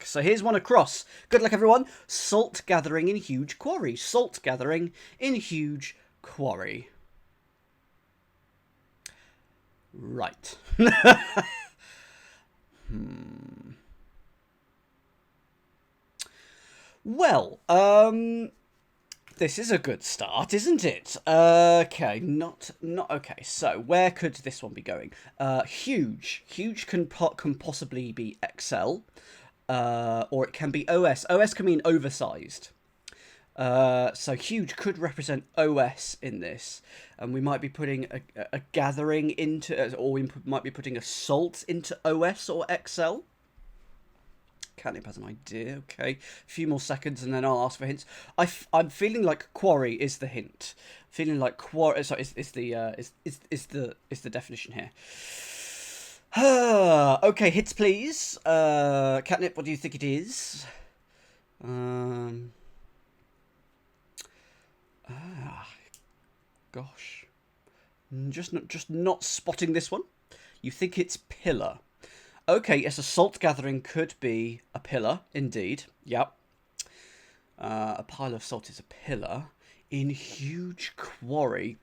So here's one across. Good luck, everyone. Salt gathering in huge quarry. Salt gathering in huge quarry. Right. Well, this is a good start, isn't it? Okay, not okay. So where could this one be going? Huge can possibly be XL, or it can be OS. OS can mean oversized. So huge could represent OS in this, and we might be putting a gathering into, or we might be putting a salt into OS or XL. Catnip has an idea. Okay, a few more seconds, and then I'll ask for hints. I'm feeling like quarry is the hint. Feeling like quarry. Sorry, is the definition here. Okay, hits please. Catnip, what do you think it is? Gosh, just not spotting this one. You think it's pillar. Okay, yes, a salt gathering could be a pillar, indeed. Yep. A pile of salt is a pillar. In huge quarry.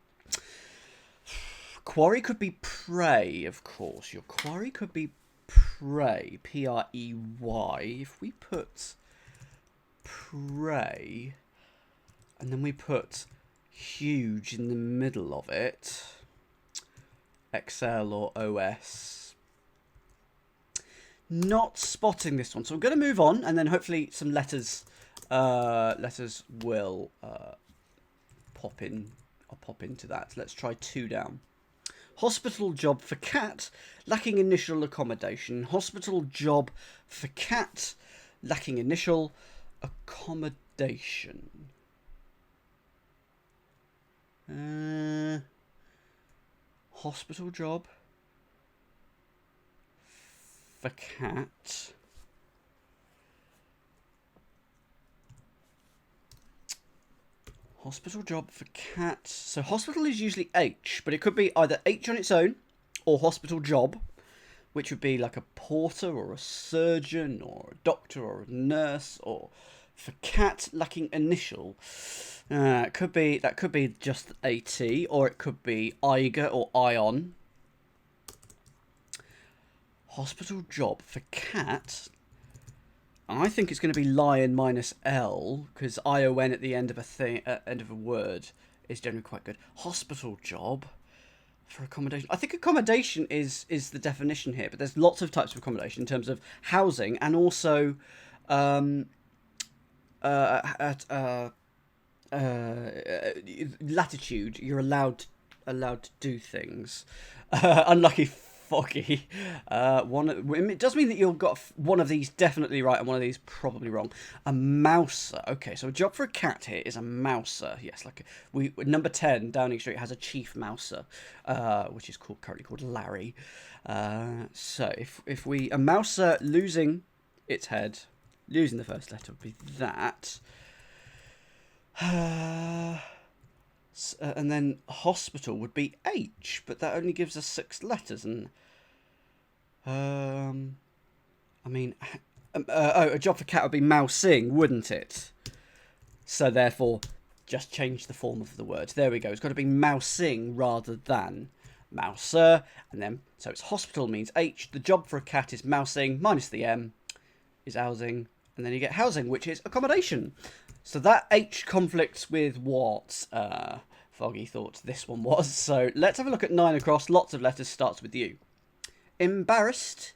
Quarry could be prey, of course. Your quarry could be prey. P-R-E-Y. If we put prey, and then we put huge in the middle of it, XL or OS. Not spotting this one, so I'm going to move on, and then hopefully some letters will pop in. I'll pop into that. Let's try 2 down. Hospital job for cat, lacking initial accommodation. Hospital job for cat, lacking initial accommodation. Hospital job for cat. Hospital job for cat. So hospital is usually H, but it could be either H on its own or hospital job, which would be like a porter or a surgeon or a doctor or a nurse. Or for cat lacking initial, that could be just AT, or it could be Iger or Ion. Hospital job for cat. I think it's going to be lion minus L, because ION at the end of a word is generally quite good. Hospital job for accommodation. I think accommodation is the definition here, but there's lots of types of accommodation in terms of housing and also latitude. You're allowed to do things. Unlucky Foggy. It does mean that you've got one of these definitely right and one of these probably wrong. A mouser. Okay, so a job for a cat here is a mouser. Yes, like number 10 Downing Street has a chief mouser, which is currently called Larry. So if we a mouser losing its head, losing the first letter would be that. And then hospital would be H, but that only gives us 6 letters. And I mean, a job for cat would be mousing, wouldn't it? So therefore, just change the form of the word. There we go. It's got to be mousing rather than mouser. And then, so it's hospital means H. The job for a cat is mousing, minus the M is housing. And then you get housing, which is accommodation. So that H conflicts with what Foggy thought this one was. So let's have a look at 9 across. Lots of letters, starts with U. Embarrassed.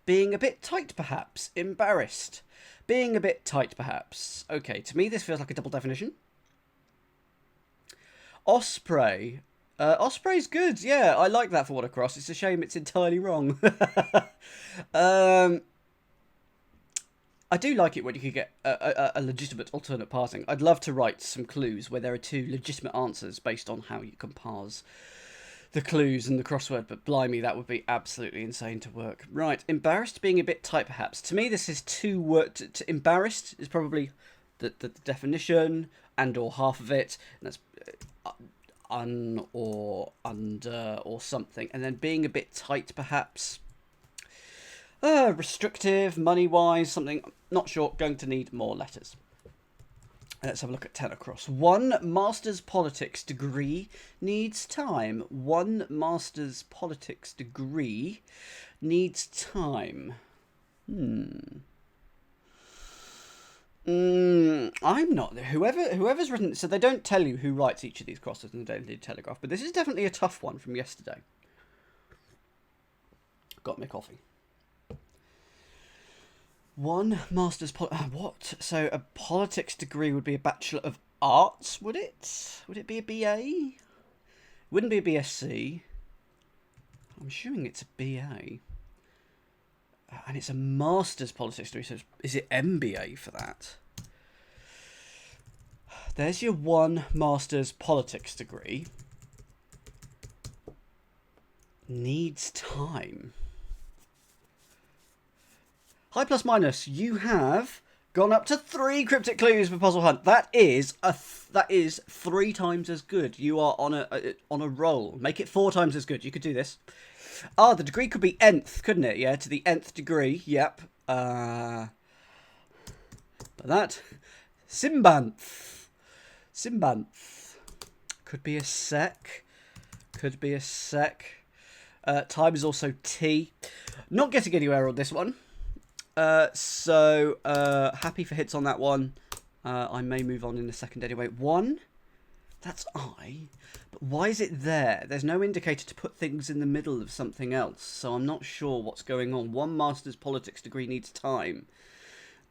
Being a bit tight, perhaps. Embarrassed. Being a bit tight, perhaps. Okay, to me this feels like a double definition. Osprey. Osprey's good. Yeah, I like that for what across. It's a shame it's entirely wrong. I do like it when you can get a legitimate alternate parsing. I'd love to write some clues where there are 2 legitimate answers based on how you can parse the clues and the crossword, but blimey, that would be absolutely insane to work. Right, embarrassed, being a bit tight, perhaps. To me, this is 2 words. Embarrassed is probably the definition and or half of it, and that's un or under or something. And then being a bit tight, perhaps. Restrictive, money-wise, something. not sure. Going to need more letters. Let's have a look at 10 across. 1 master's politics degree needs time. 1 master's politics degree needs time. I'm not. Whoever's written. So they don't tell you who writes each of these crosswords in the Daily Telegraph, but this is definitely a tough one from yesterday. Got me coffee. 1 master's what? So a politics degree would be a Bachelor of Arts, would it? Would it be a BA? Wouldn't be a BSc. I'm assuming it's a BA. And it's a master's politics degree, so is it MBA for that? There's your 1 master's politics degree. Needs time. Hi plus minus, you have gone up to 3 cryptic clues for Puzzle Hunt. That is 3 times as good. You are on a roll. Make it 4 times as good. You could do this. Ah, the degree could be nth, couldn't it? Yeah, to the nth degree. Yep. But that Simbanth. Could be a sec. Time is also T. Not getting anywhere on this one. So happy for hits on that one. I may move on in a second anyway. 1. That's I. But why is it there? There's no indicator to put things in the middle of something else. So I'm not sure what's going on. 1 master's politics degree needs time.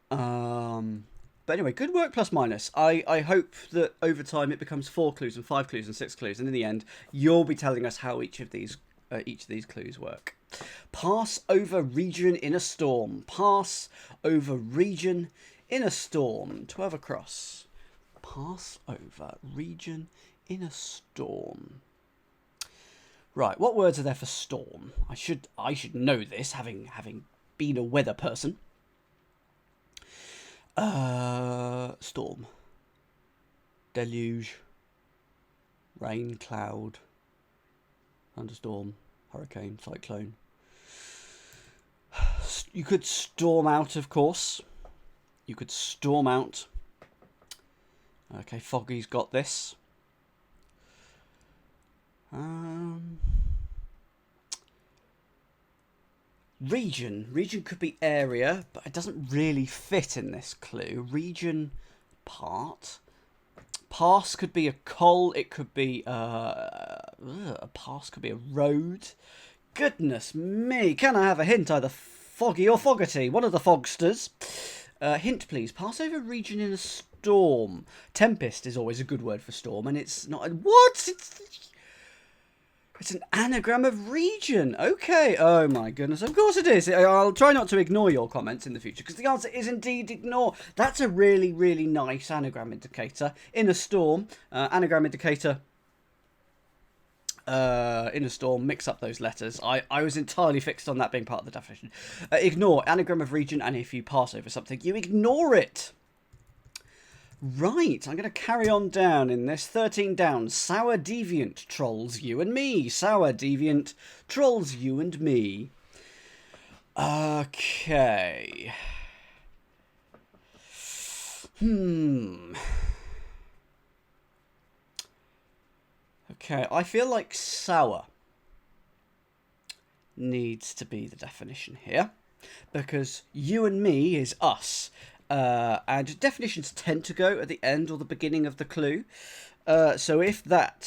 But anyway, good work plus minus. I hope that over time it becomes 4 clues and 5 clues and 6 clues. And in the end, you'll be telling us how each of these clues work. Pass over region in a storm. Pass over region in a storm. 12 across. Pass over region in a storm. Right, what words are there for storm? I should know this, having been a weather person. Storm. Deluge. Rain, cloud. Thunderstorm. Hurricane, cyclone. You could storm out, of course. You could storm out. Okay, Foggy's got this. Region. Region could be area, but it doesn't really fit in this clue. Region, part. Pass could be a coal. It could be a pass could be a road. Goodness me! Can I have a hint? Either Foggy or Fogarty, one of the Fogsters. Hint, please. Pass over region in a storm. Tempest is always a good word for storm, and it's not. What? It's an anagram of region. Okay. Oh my goodness. Of course it is. I'll try not to ignore your comments in the future, because the answer is indeed ignore. That's a really, really nice anagram indicator. In a storm. Anagram indicator. In a storm. Mix up those letters. I was entirely fixed on that being part of the definition. Ignore. Anagram of region. And if you pass over something, you ignore it. Right, I'm going to carry on down in this. 13 down. Sour deviant trolls you and me. Sour deviant trolls you and me. Okay. Okay, I feel like sour needs to be the definition here, because you and me is us. And definitions tend to go at the end or the beginning of the clue. So if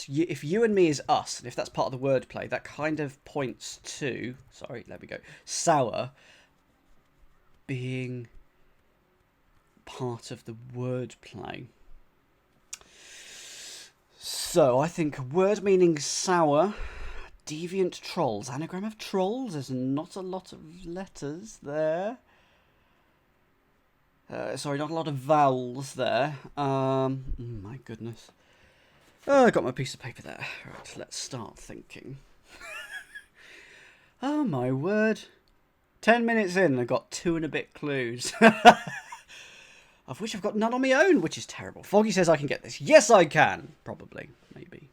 you and me is us, and if that's part of the wordplay, that kind of points to, sour being part of the wordplay. So I think word meaning sour, deviant trolls, anagram of trolls. There's not a lot of letters there. Sorry, not a lot of vowels there. My goodness. Oh, I got my piece of paper there. Right, let's start thinking. Oh my word. 10 minutes in, I got 2 and a bit clues. Of which I've got none on my own, which is terrible. Foggy says I can get this. Yes, I can. Probably. Maybe.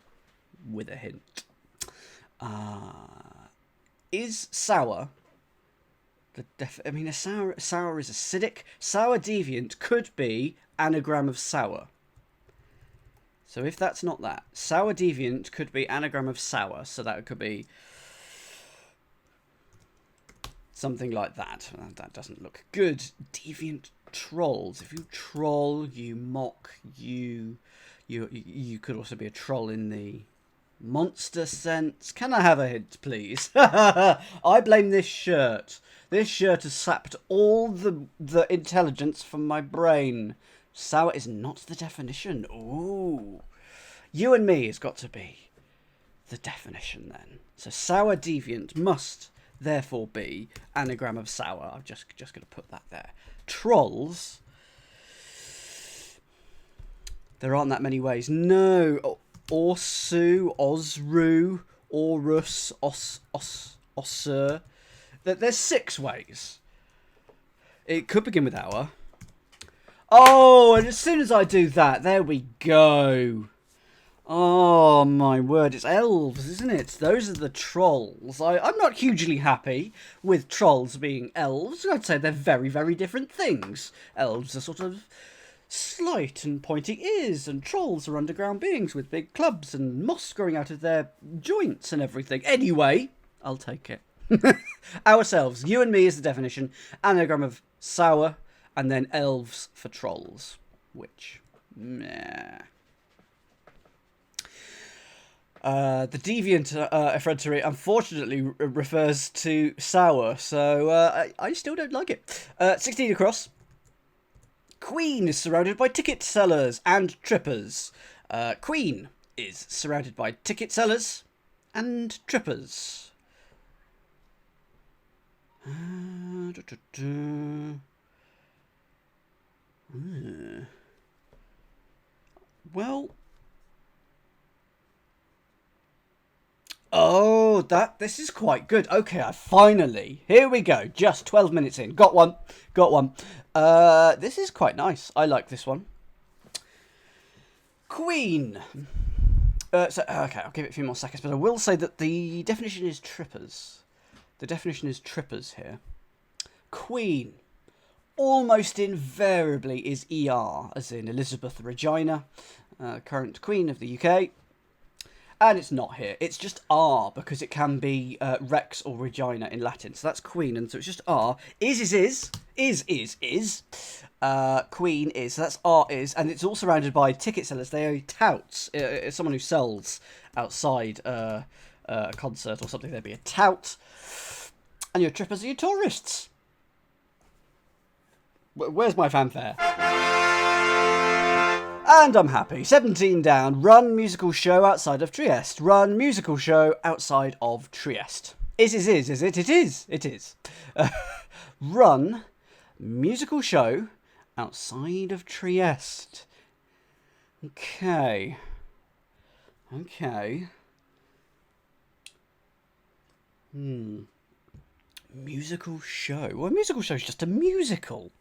With a hint. Is sour I mean, sour is acidic. Sour deviant could be anagram of sour. So if that's not that, sour deviant could be anagram of sour. So that could be something like that. That doesn't look good. Deviant trolls. If you troll, you mock, you could also be a troll in the monster sense. Can I have a hint, please? I blame this shirt. This shirt has sapped all the intelligence from my brain. Sour is not the definition. Ooh. You and me has got to be the definition then. So sour deviant must therefore be anagram of sour. I'm just going to put that there. Trolls. There aren't that many ways. No. Orsu, Osru, Orus, Osur. There's 6 ways. It could begin with our. Oh, and as soon as I do that, there we go. Oh, my word. It's elves, isn't it? Those are the trolls. I'm not hugely happy with trolls being elves. I'd say they're very, very different things. Elves are sort of slight and pointy ears, and trolls are underground beings with big clubs and moss growing out of their joints and everything. Anyway, I'll take it. Ourselves, you and me is the definition. Anagram of sour, and then elves for trolls. Which, meh. The deviant effrontery unfortunately refers to sour, so I still don't like it. 16 across. Queen is surrounded by ticket sellers and trippers. Queen is surrounded by ticket sellers and trippers. Well, oh, this is quite good. Okay, here we go. Just 12 minutes in. Got one. This is quite nice. I like this one. Queen. Okay, I'll give it a few more seconds, but I will say that the definition is trippers. The definition is trippers here. Queen. Almost invariably is ER, as in Elizabeth Regina, current Queen of the UK. And it's not here. It's just R, because it can be Rex or Regina in Latin. So that's Queen, and so it's just R. Is. Queen is. So that's R is. And it's all surrounded by ticket sellers. They are touts. Someone who sells outside a concert or something. They'd be a tout. And your trippers are your tourists. Where's my fanfare? And I'm happy. 17 down. Run musical show outside of Trieste. Run musical show outside of Trieste. Is it? It is. Run musical show outside of Trieste. Okay. Musical show. Well, a musical show is just a musical.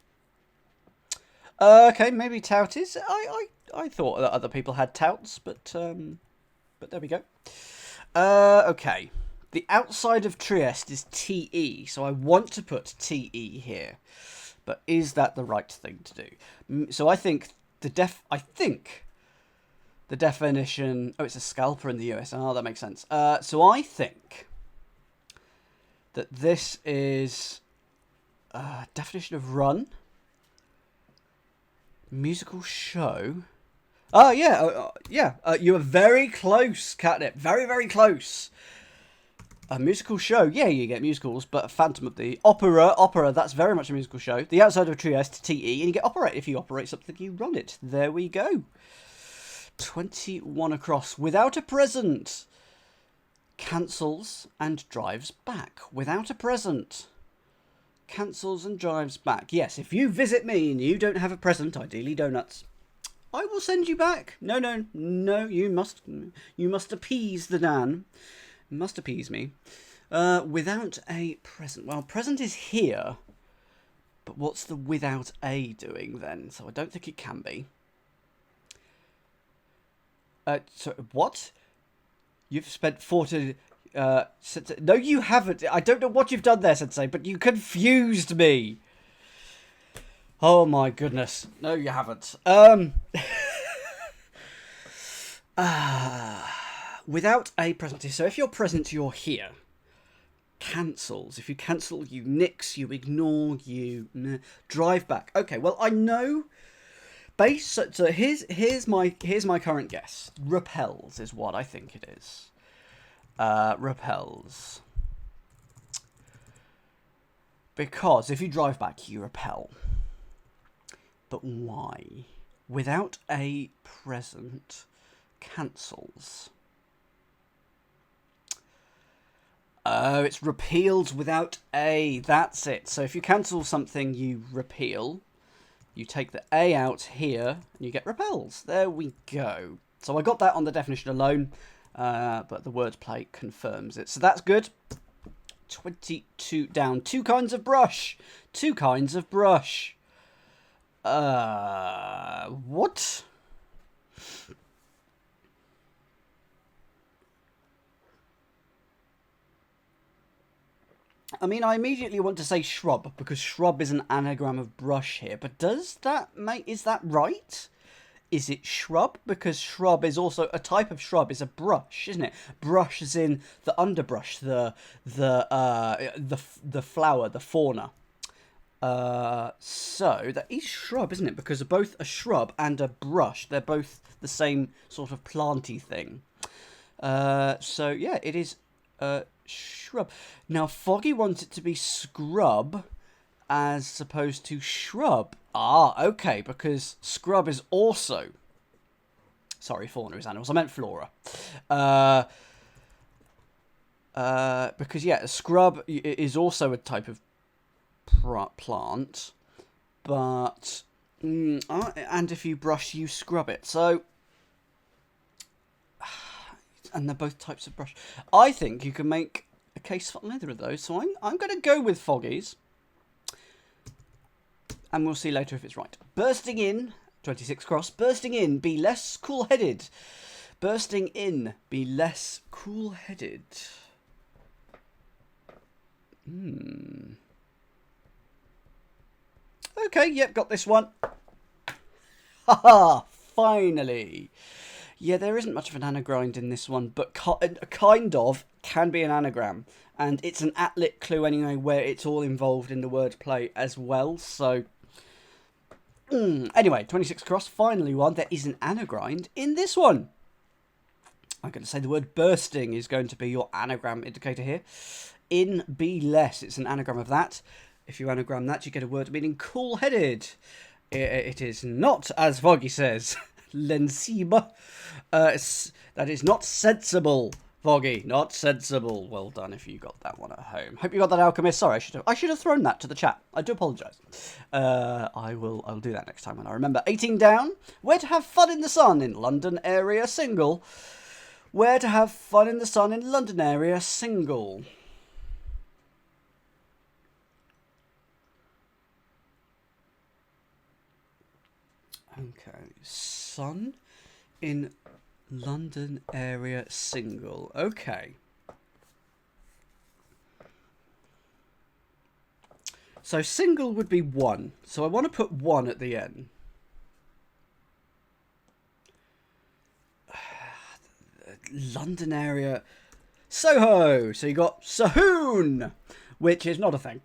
Okay, maybe tout is. I thought that other people had touts, but there we go. Okay. The outside of Trieste is TE, so I want to put TE here. But is that the right thing to do? So I think the definition. Oh, it's a scalper in the US. Oh, that makes sense. So I think that this is definition of run. Musical show. Oh, yeah. You are very close, Catnip. Very, very close. A musical show. Yeah, you get musicals, but Phantom of the Opera, that's very much a musical show. The outside of Trieste, TE, and you get operate. If you operate something, you run it. There we go. 21 across. Without a present. Cancels and drives back. Without a present. Cancels and drives back. Yes, if you visit me and you don't have a present, ideally donuts, I will send you back. No, you must appease the Dan. You must appease me. Without a present. Well, present is here, but what's the without a doing then? So I don't think it can be. So what? You've spent 40. No, you haven't. I don't know what you've done there, Sensei, but you confused me. Oh my goodness. No, you haven't. Without a present. So if you're present, you're here. Cancels. If you cancel, you nix, you ignore, you drive back. Okay, well, I know. So here's my current guess. Repels is what I think it is. Repels. Because if you drive back, you repel. But why? Without a present, cancels. Oh, it's repeals without a. That's it. So if you cancel something, you repeal. You take the a out here, and you get repels. There we go. So I got that on the definition alone, but the wordplay confirms it. So that's good. 22 down. Two kinds of brush. Two kinds of brush. What? I mean, I immediately want to say shrub, because shrub is an anagram of brush here. But is that right? Is it shrub? Because shrub is also a type of shrub, is a brush, isn't it? Brush is in the underbrush, the flower, the fauna. So that is shrub, isn't it? Because both a shrub and a brush, they're both the same sort of planty thing. So yeah, it is shrub. Now Foggy wants it to be scrub as opposed to shrub. Ah, okay, because scrub is also... Sorry, fauna is animals. I meant flora. Because, yeah, scrub is also a type of plant, but... and if you brush, you scrub it. So... And they're both types of brush. I think you can make a case for either of those, so I'm going to go with Foggy's. And we'll see later if it's right. Bursting in, 26 cross. Bursting in, be less cool-headed. Bursting in, be less cool-headed. Okay, yep, got this one. Haha, finally. Yeah, there isn't much of an anagram in this one, but kind of can be an anagram. And it's an at-lit clue anyway, where it's all involved in the wordplay as well, so... Anyway, 26 across, finally one. There is an anagram in this one. I'm going to say the word bursting is going to be your anagram indicator here. In, be less, it's an anagram of that. If you anagram that, you get a word meaning cool-headed. It is not, as Foggy says, lensible. That is not sensible, Foggy. Not sensible. Well done if you got that one at home. Hope you got that, Alchemist. Sorry, I should have thrown that to the chat. I do apologise. I'll do that next time when I remember. 18 down. Where to have fun in the sun in London area single. Where to have fun in the sun in London area single. Okay, sun in London area single. Okay. So single would be one. So I want to put one at the end. London area. Soho. So you got Sahoon, which is not a thing.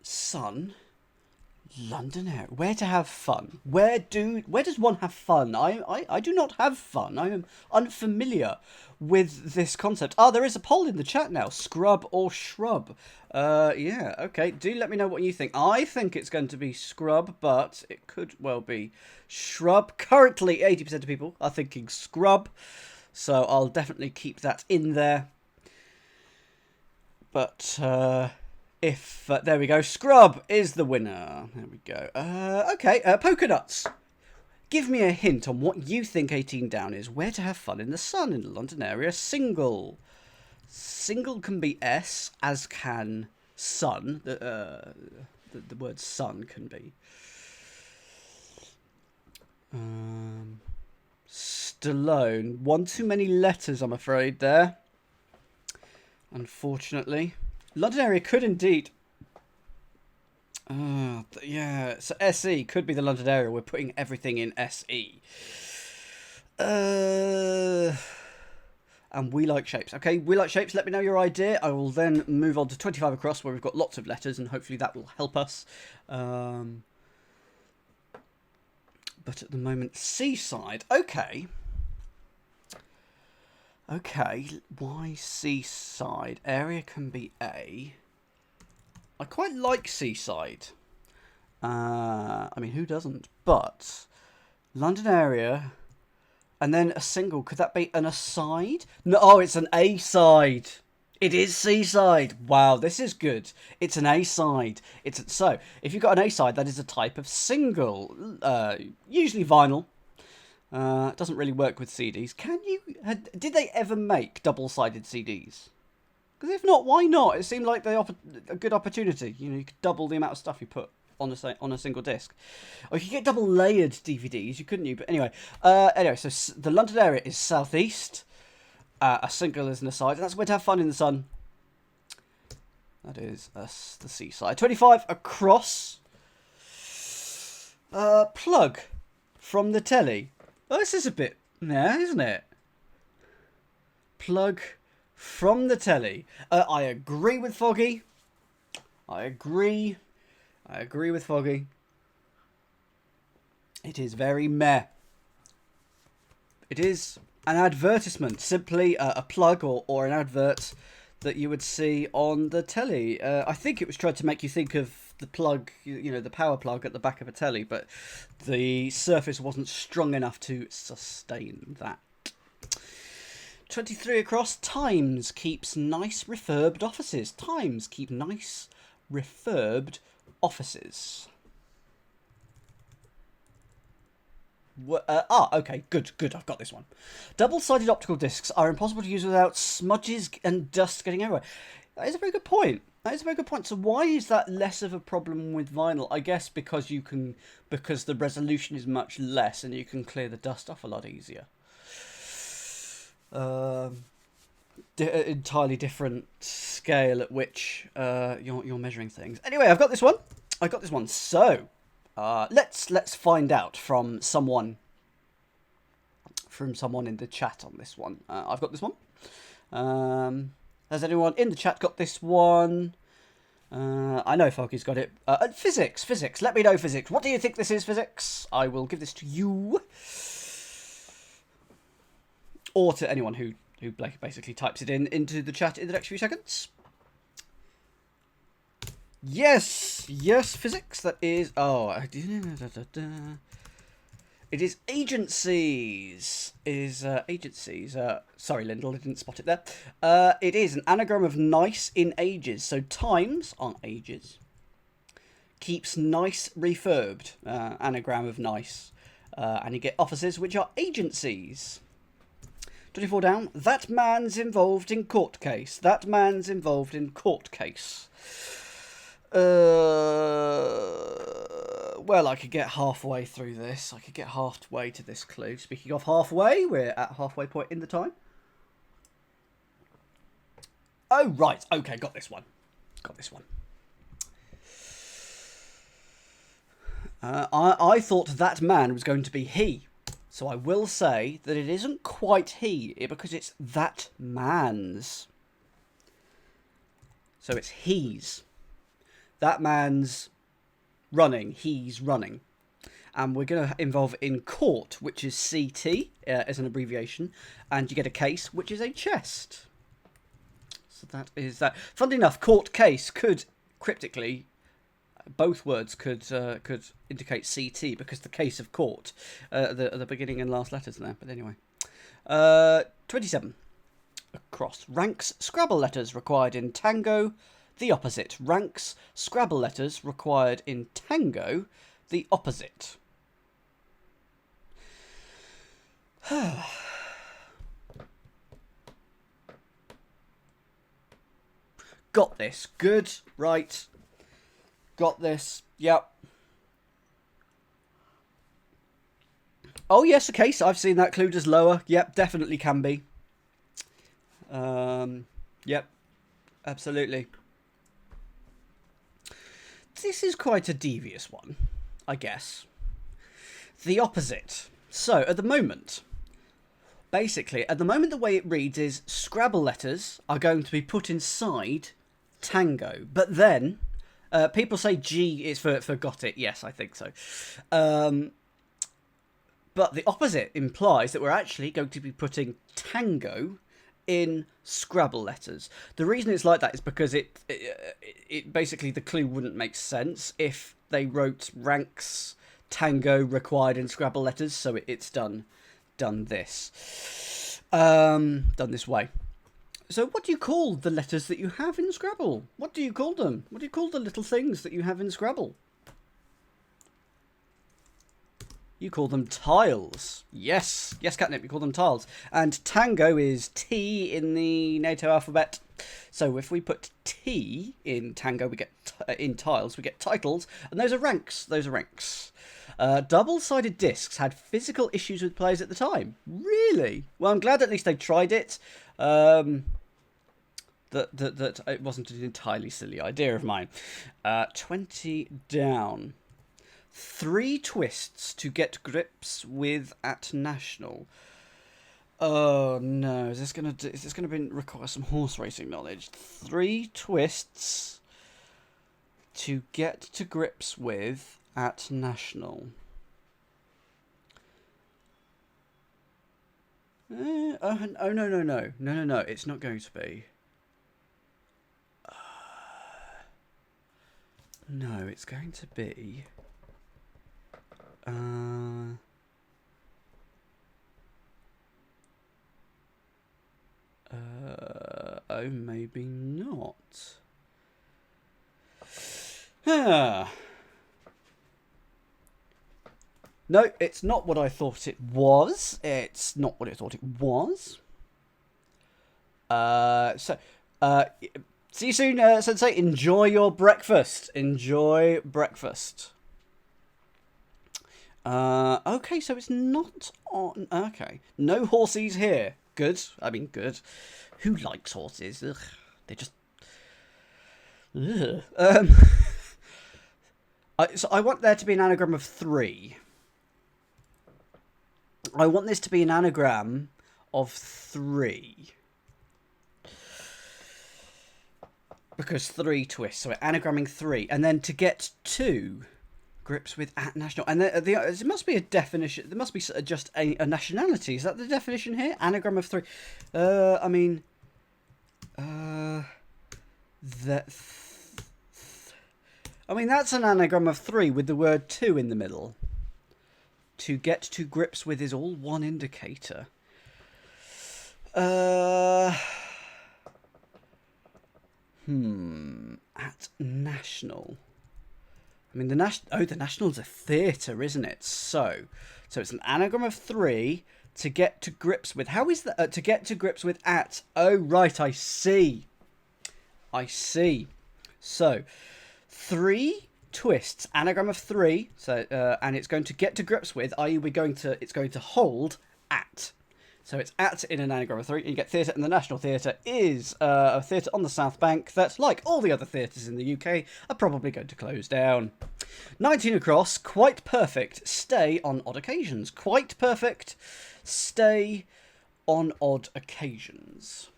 Sun. London area. Where to have fun? Where does one have fun? I do not have fun. I am unfamiliar with this concept. Ah, there is a poll in the chat now. Scrub or shrub? Yeah, okay. Do let me know what you think. I think it's going to be scrub, but it could well be shrub. Currently, 80% of people are thinking scrub, so I'll definitely keep that in there. But, there we go. Scrub is the winner. There we go. Okay, polka dots. Give me a hint on what you think 18 down is. Where to have fun in the sun in the London area single. Single can be S, as can sun. The word sun can be. Stallone. One too many letters, I'm afraid, there. Unfortunately. London area could indeed... yeah, so SE could be the London area. We're putting everything in SE. And we like shapes. Okay, we like shapes. Let me know your idea. I will then move on to 25 across, where we've got lots of letters, and hopefully that will help us. But at the moment, seaside. Okay. Okay, why seaside? Area can be A. I quite like seaside. I mean, who doesn't? But London area, and then a single. Could that be an aside? No, oh, it's an A side. It is seaside. Wow, this is good. It's an A side. So if you've got an A side, that is a type of single, usually vinyl. Doesn't really work with CDs. Did they ever make double-sided CDs? Because if not, why not? It seemed like they offered a good opportunity. You know, you could double the amount of stuff you put on a single disc. Or you could get double-layered DVDs, couldn't you? But anyway, so the London area is southeast. A single is an aside, and that's where to have fun in the sun. That is the seaside. 25 across. Plug from the telly. Oh, this is a bit, isn't it? Plug from the telly. I agree with Foggy. I agree with Foggy. It is very meh. It is an advertisement. Simply a plug or an advert that you would see on the telly. I think it was tried to make you think of the plug, the power plug at the back of a telly, but the surface wasn't strong enough to sustain that. 23 across. Times keeps nice refurbed offices. Times keep nice refurbed offices. Okay, good. I've got this one. Double-sided optical discs are impossible to use without smudges and dust getting everywhere. That is a very good point. So why is that less of a problem with vinyl? I guess because the resolution is much less and you can clear the dust off a lot easier. Entirely different scale at which you're measuring things. Anyway, I've got this one. So let's find out from someone in the chat on this one. I've got this one. Has anyone in the chat got this one? I know Foggy's got it. Physics. Let me know, physics. What do you think this is, physics? I will give this to you. Or to anyone who basically types it into the chat in the next few seconds. Yes, physics. That is... It is agencies. Sorry, Lyndall, I didn't spot it there. It is an anagram of nice in ages. So times on ages. Keeps nice refurbed. Anagram of nice. And you get offices, which are agencies. 24 down. That man's involved in court case. Well, I could get halfway through this. I could get halfway to this clue. Speaking of halfway, we're at halfway point in the time. Oh, right. Okay, got this one. I thought that man was going to be he. So I will say that it isn't quite he, because it's that man's. So it's he's. That man's running. He's running. And we're going to involve in court, which is CT as an abbreviation. And you get a case, which is a chest. So that is that. Funnily enough, court case could, cryptically, both words could indicate CT, because the case of court, the beginning and last letters there. But anyway. 27. Across. Ranks Scrabble letters required in Tango. The opposite. Ranks Scrabble letters required in Tango. The opposite. Got this. Good. Right. Got this. Yep. Oh, yes, okay, so I've seen that clue does lower. Yep, definitely can be. Yep, absolutely. This is quite a devious one, I guess. The opposite. So, at the moment, basically, at the moment the way it reads is Scrabble letters are going to be put inside Tango. But then, people say G is for got it. Yes, I think so. But the opposite implies that we're actually going to be putting Tango in Scrabble letters. The reason it's like that is because it basically the clue wouldn't make sense if they wrote ranks Tango required in Scrabble letters. So it's done this way. So what do you call the letters that you have in Scrabble? What do you call them? What do you call the little things that you have in Scrabble? You call them tiles. Yes, Catnip, you call them tiles. And Tango is T in the NATO alphabet. So if we put T in Tango, we get in tiles, we get titles, and those are ranks. Double-sided discs had physical issues with players at the time. Really? Well, I'm glad at least they tried it. That it wasn't an entirely silly idea of mine. 20 down. 3 twists to get grips with at National. Oh no! Is this gonna require some horse racing knowledge? 3 twists to get to grips with at National. Oh no! It's not going to be. No, it's going to be. Oh, maybe not. No, it's not what I thought it was. It's not what I thought it was. See you soon, Sensei. Enjoy your breakfast. Enjoy breakfast. Okay, so it's not on. Okay, no horses here. Good. I mean, good. Who likes horses? Ugh, they just. Ugh. So I want there to be an anagram of 3. I want this to be an anagram of 3. Because 3 twists, so we're anagramming 3, and then to get 2. Grips with at National, and there must be a definition. There must be just a nationality. Is that the definition here? Anagram of 3. I mean, that's an anagram of 3 with the word 2 in the middle. To get to grips with is all one indicator. At National. I mean, the National's a theatre, isn't it? So it's an anagram of 3 to get to grips with. How is that? To get to grips with at. Oh, right, I see. So, 3 twists, anagram of 3. So, and it's going to get to grips with, i.e., it's going to hold at. So it's at in an anagram of 3, and you get theatre, and the National Theatre is a theatre on the South Bank that's, like all the other theatres in the UK, are probably going to close down. 19 across, quite perfect, stay on odd occasions. Quite perfect, stay on odd occasions.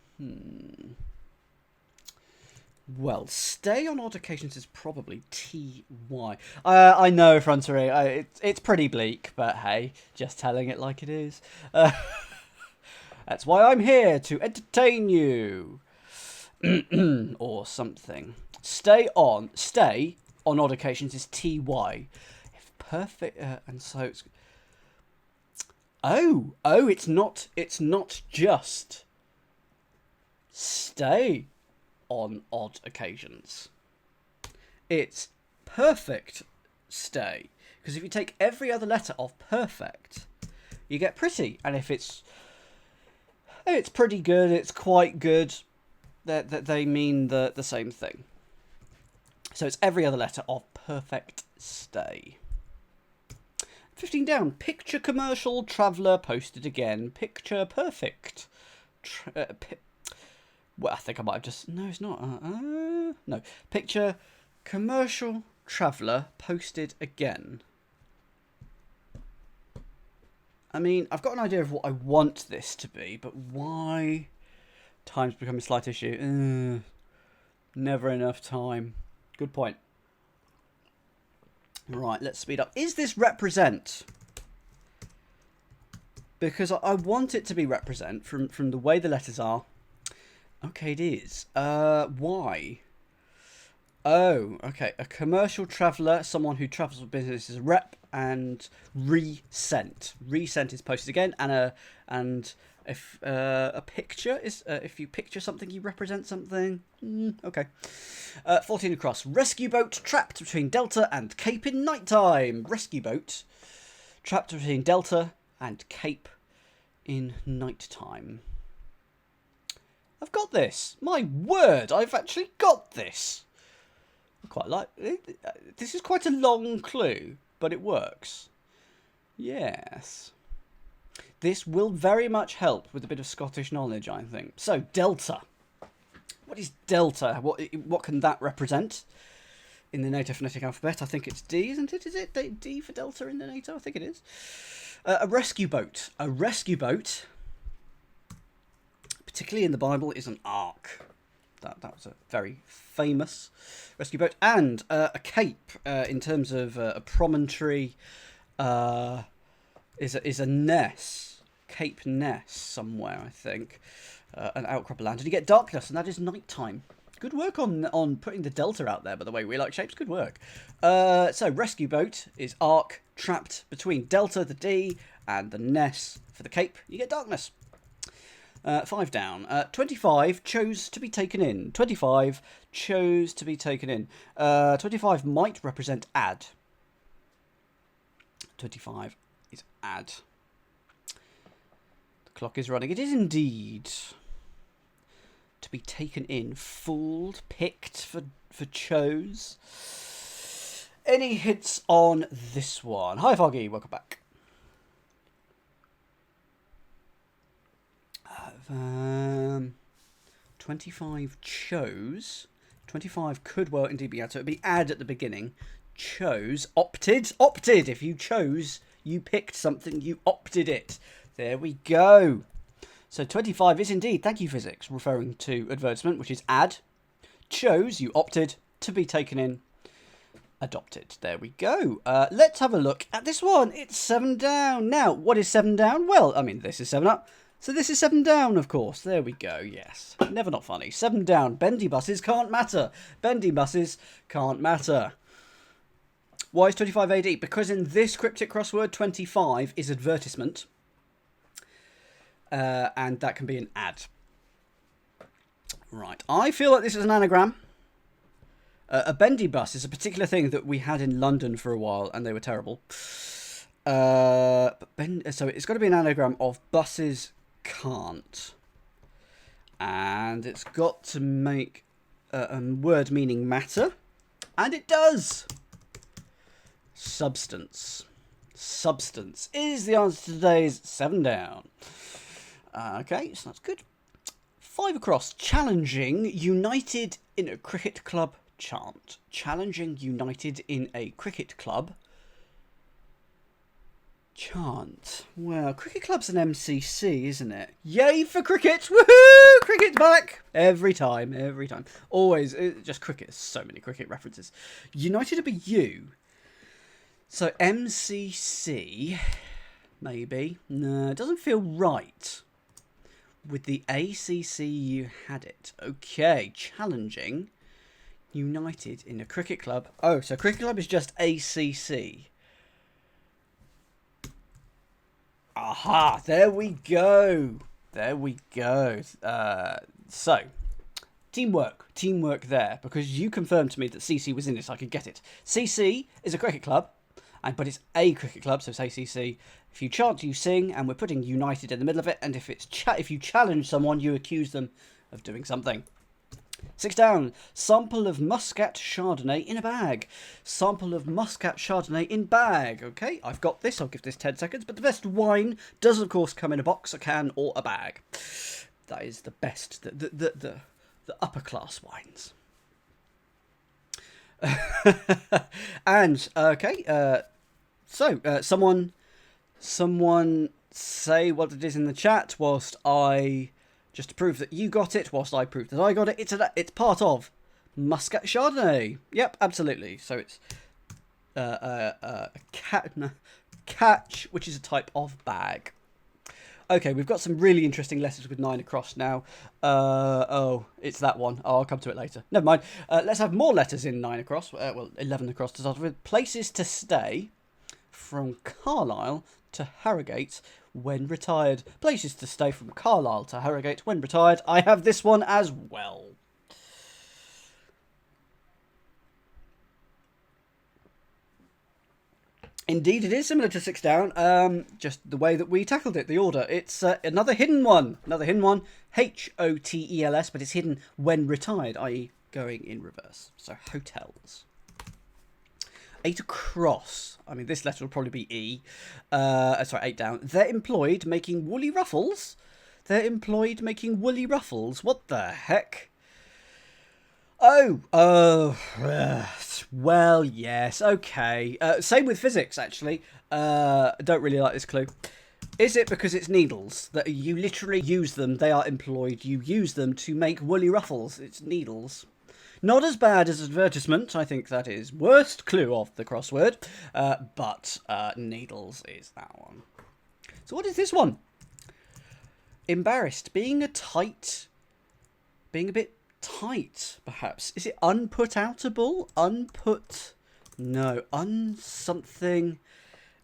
Well, stay on odd occasions is probably TY. I know, Frontery, it's pretty bleak, but hey, just telling it like it is. That's why I'm here, to entertain you. Or something. Stay on odd occasions is TY. If perfect, and so it's... Oh, it's not just stay on odd occasions. It's perfect stay. Because if you take every other letter of perfect, you get pretty. And if it's pretty good, it's quite good, that they mean the same thing. So it's every other letter of perfect stay. 15 down. Picture commercial traveller posted again. Picture perfect. Well, I think I might have just... No, it's not. No. Picture commercial traveller posted again. I mean, I've got an idea of what I want this to be, but why? Time's become a slight issue. Never enough time. Good point. Right, let's speed up. Is this represent? Because I want it to be represent from the way the letters are. Okay, it is. Why? Oh, okay. A commercial traveller, someone who travels with business, is a rep, and resent. Resent is posted again, and if a picture is if you picture something, you represent something. Okay. 14 across. Rescue boat trapped between Delta and Cape in nighttime. Rescue boat trapped between Delta and Cape in nighttime. I've got this. My word, I've actually got this. I quite like it. This is quite a long clue, but it works. Yes. This will very much help with a bit of Scottish knowledge, I think. So, Delta. What is Delta? What can that represent in the NATO phonetic alphabet? I think it's D, isn't it? Is it D for Delta in the NATO? I think it is. A rescue boat. A rescue boat, particularly in the Bible, is an ark. That was a very famous rescue boat. And a cape, in terms of a promontory, is a ness. Cape Ness somewhere, I think. An outcrop of land. And you get darkness, and that is nighttime. Good work on putting the Delta out there, by the way. We like shapes. Good work. So, rescue boat is ark, trapped between Delta, the D, and the Ness for the Cape. You get darkness. 5 down. 25 chose to be taken in. 25 chose to be taken in. 25 might represent add. 25 is add. The clock is running. It is indeed. To be taken in. Fooled, picked for chose. Any hits on this one? Hi, Foggy. Welcome back. 25 chose. 25 could well indeed be add. So it would be add at the beginning. Chose. Opted. Opted. If you chose, you picked something, you opted it. There we go. So 25 is indeed, thank you physics, referring to advertisement, which is add. Chose, you opted to be taken in. Adopted. There we go. Let's have a look at this one. It's 7 down. Now, what is 7 down? Well, I mean, this is 7 up. So this is 7 down, of course. There we go, yes. Never not funny. 7 down. Bendy buses can't matter. Bendy buses can't matter. Why is 25 AD? Because in this cryptic crossword, 25 is advertisement. And that can be an ad. Right. I feel like this is an anagram. A bendy bus is a particular thing that we had in London for a while, and they were terrible. So it's got to be an anagram of buses can't. And it's got to make a word meaning matter. And it does. Substance. Substance is the answer to today's 7 down. Okay, so that's good. 5 across. Challenging United in a cricket club chant. Challenging United in a cricket club chant. Well, cricket club's an MCC, isn't it? Yay for cricket! Woohoo! Cricket's back! Every time, every time. Always, just cricket. So many cricket references. United would be U. So MCC, maybe. No, it doesn't feel right. With the ACC, you had it. Okay, challenging United in a cricket club. Oh, so cricket club is just ACC. Aha, there we go. There we go. So, teamwork. Teamwork there. Because you confirmed to me that CC was in it, so I could get it. CC is a cricket club, but it's a cricket club, so it's ACC. If you chant, you sing, and we're putting United in the middle of it. And if you challenge someone, you accuse them of doing something. 6 down. Sample of Muscat Chardonnay in a bag. Sample of Muscat Chardonnay in bag. Okay, I've got this. I'll give this 10 seconds. But the best wine does, of course, come in a box, a can, or a bag. That is the best, the upper class wines. And, okay, someone say what it is in the chat whilst I... Just to prove that you got it, whilst I prove that I got it. It's part of Muscat Chardonnay. Yep, absolutely. So it's catch, which is a type of bag. Okay, we've got some really interesting letters with 9 across now. Oh, it's that one. Oh, I'll come to it later. Never mind. Let's have more letters in 9 across. Well, 11 across to start with. Places to stay from Carlisle to Harrogate when retired. Places to stay from Carlisle to Harrogate when retired. I have this one as well. Indeed, it is similar to 6 down, just the way that we tackled it, the order. It's another hidden one. Another hidden one. Hotels, but it's hidden when retired, i.e. going in reverse. So, hotels. 8 across. I mean, this letter will probably be E. Sorry, 8 down. They're employed making woolly ruffles. They're employed making woolly ruffles. What the heck? Oh, well, yes, okay. Same with physics, actually. Don't really like this clue. Is it because it's needles? That you literally use them, they are employed, you use them to make woolly ruffles. It's needles. Not as bad as advertisement. I think that is worst clue of the crossword. But needles is that one. So what is this one? Embarrassed. Being a bit tight, perhaps. Is it unput-outable? Something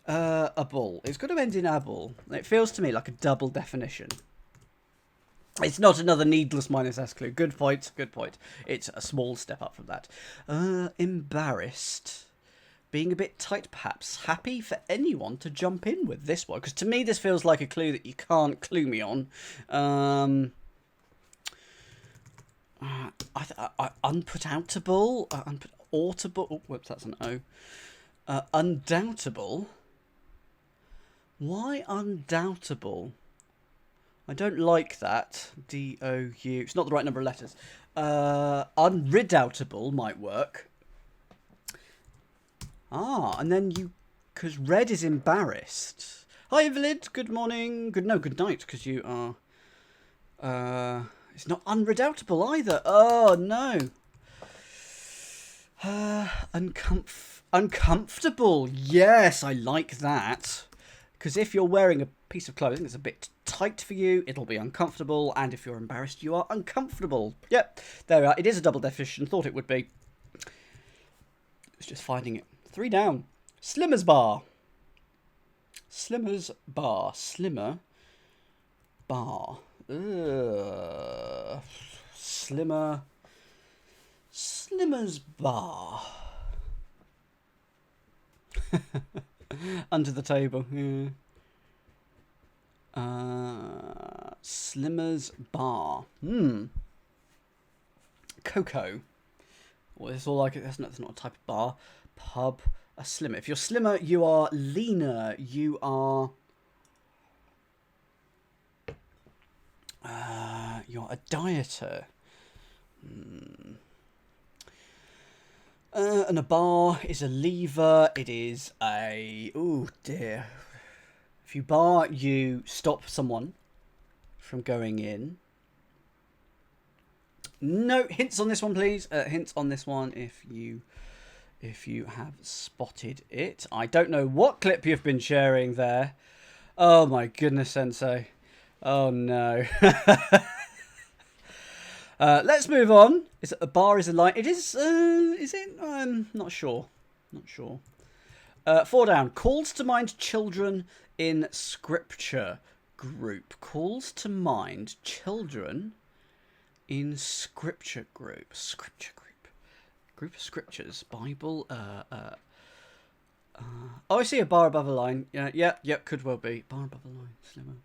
able. It's got to end in able. It feels to me like a double definition. It's not another needless minus S clue. Good point, good point. It's a small step up from that. Embarrassed. Being a bit tight, perhaps. Happy for anyone to jump in with this one. Because to me, this feels like a clue that you can't clue me on. Unput-outable? Unput-autable? Oh, whoops, that's an O. Undoubtable? Why undoubtable? I don't like that. D-O-U. It's not the right number of letters. Unredoubtable might work. Ah, and then you... Because red is embarrassed. Hi, Invalid. Good morning. Good night, because you are... It's not unredoubtable either. Oh, no. Uncomfortable. Yes, I like that. Because if you're wearing a piece of clothing that's a bit tight for you, it'll be uncomfortable. And if you're embarrassed, you are uncomfortable. Yep, there we are. It is a double definition. Thought it would be. It's just finding it. 3 down. Slimmer's bar. Slimmer's bar. Slimmer. Bar. Slimmer. Slimmer's bar. Under the table. Yeah. Slimmer's bar. Cocoa. Well, it's all like that's not a type of bar. Pub. A slimmer. If you're slimmer, you are leaner. You are. You're a dieter. And a bar is a lever. It is a... Oh, dear. If you bar, you stop someone from going in. No, hints on this one, please. Hints on this one if you have spotted it. I don't know what clip you've been sharing there. Oh, my goodness, Sensei. Oh, no. Let's move on. Is it a bar is a line? It is it? I'm not sure. Not sure. 4 down. Calls to mind children in scripture group. Calls to mind children in scripture group. Scripture group. Group of scriptures. Bible. Oh, I see a bar above a line. Yeah, could well be. Bar above a line. Slimmer.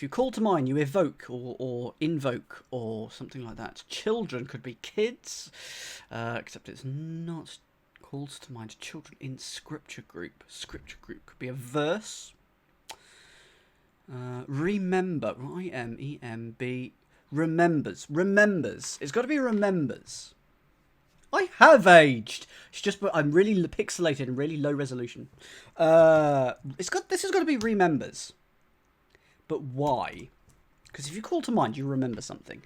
If you call to mind, you evoke or invoke or something like that. Children could be kids, except it's not. Calls to mind children in scripture group. Scripture group could be a verse. Remember. I-M-E-M-B. Remembers. Remembers. It's got to be remembers. I have aged. It's just, but I'm really pixelated and really low resolution. This has got to be remembers. But why? Because if you call to mind, you remember something.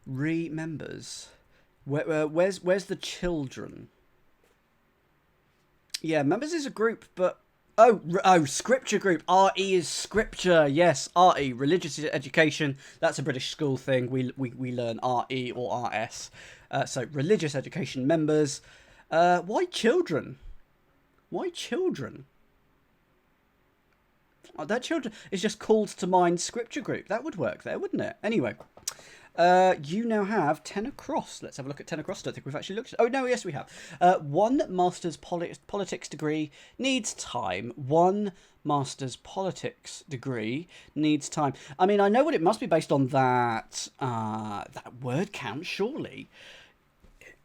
Remembers. Where's the children? Yeah, members is a group, but scripture group. RE is scripture. Yes, RE, religious education. That's a British school thing. We learn RE or RS. So religious education members. Why children? Why children? Oh, that children is just called to mind scripture group. That would work there, wouldn't it? Anyway. You now have 10 across. Let's have a look at 10 across. I don't think we've actually looked at... Oh, no, yes, we have. One master's politics degree needs time. One master's politics degree needs time. I mean, I know what it must be based on that word count, surely.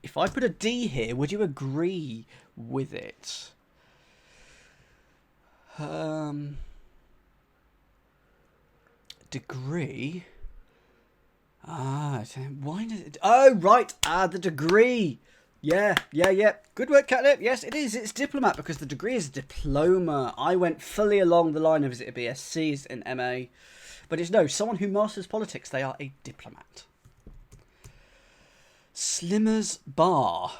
If I put a D here, would you agree with it? Degree... why does it... Oh, right. The degree. Yeah. Good work, Catnip. Yes, it is. It's diplomat because the degree is diploma. I went fully along the line of is it a BSc, is it an MA? But it's no, someone who masters politics, they are a diplomat. Slimmer's Bar.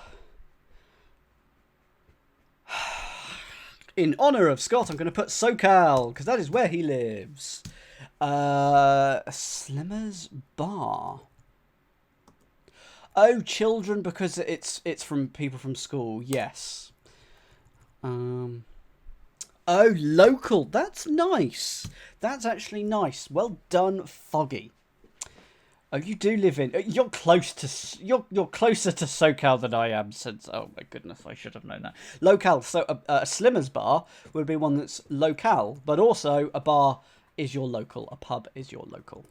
In honour of Scott, I'm going to put SoCal, because that is where he lives. Slimmer's Bar. Oh, children, because it's from people from school. Yes. Oh, local. That's nice. That's actually nice. Well done, Foggy. Oh, you do live in... You're close to... You're closer to SoCal than I am, since... Oh, my goodness, I should have known that. Locale. So, a Slimmer's Bar would be one that's locale, but also a bar is your local. A pub is your local.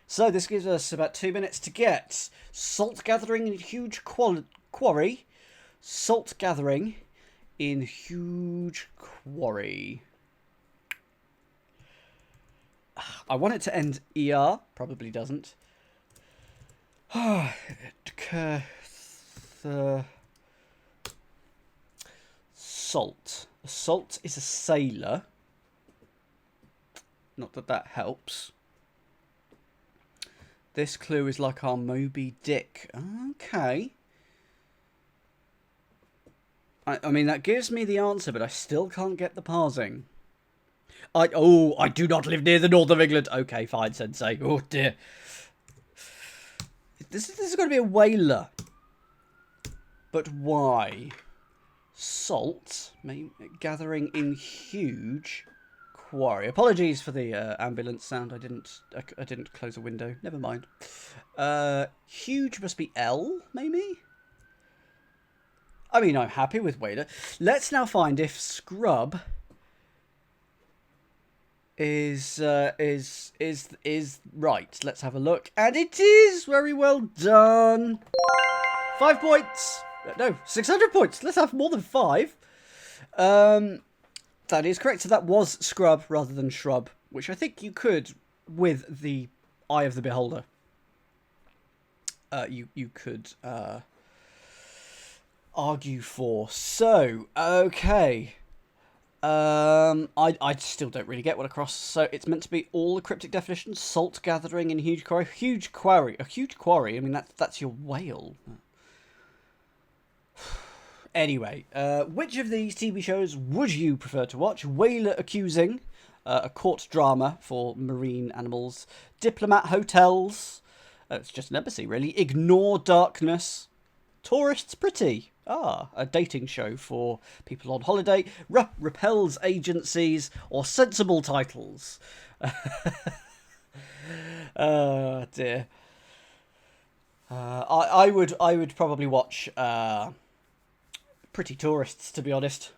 So, this gives us about 2 minutes to get salt gathering in huge quarry. Salt gathering in huge quarry. I want it to end ER. Probably doesn't. Salt. Salt is a sailor. Not that that helps. This clue is like our Moby Dick. Okay. I mean, that gives me the answer, but I still can't get the parsing. I do not live near the north of England. Okay, fine, Sensei. Oh, dear. This is going to be a whaler. But why? Salt gathering in huge quarry. Apologies for the ambulance sound. I didn't close a window. Never mind. Huge must be L, maybe? I mean, I'm happy with whaler. Let's now find if scrub is right. Let's have a look. And it is! Very well done. 5 points. No, 600 points. Let's have more than 5. That is correct. So that was scrub rather than shrub, which I think you could, with the eye of the beholder, you could argue for. So, okay. I still don't really get what across. So it's meant to be all the cryptic definitions. Salt gathering in huge quarry. Huge quarry. A huge quarry. I mean, that's your whale. Anyway, which of these TV shows would you prefer to watch? Whaler Accusing, a court drama for marine animals. Diplomat Hotels. It's just an embassy, really. Ignore Darkness. Tourists Pretty. A dating show for people on holiday. Repels Agencies, or Sensible Titles. Oh dear. I would probably watch Pretty Tourists, to be honest.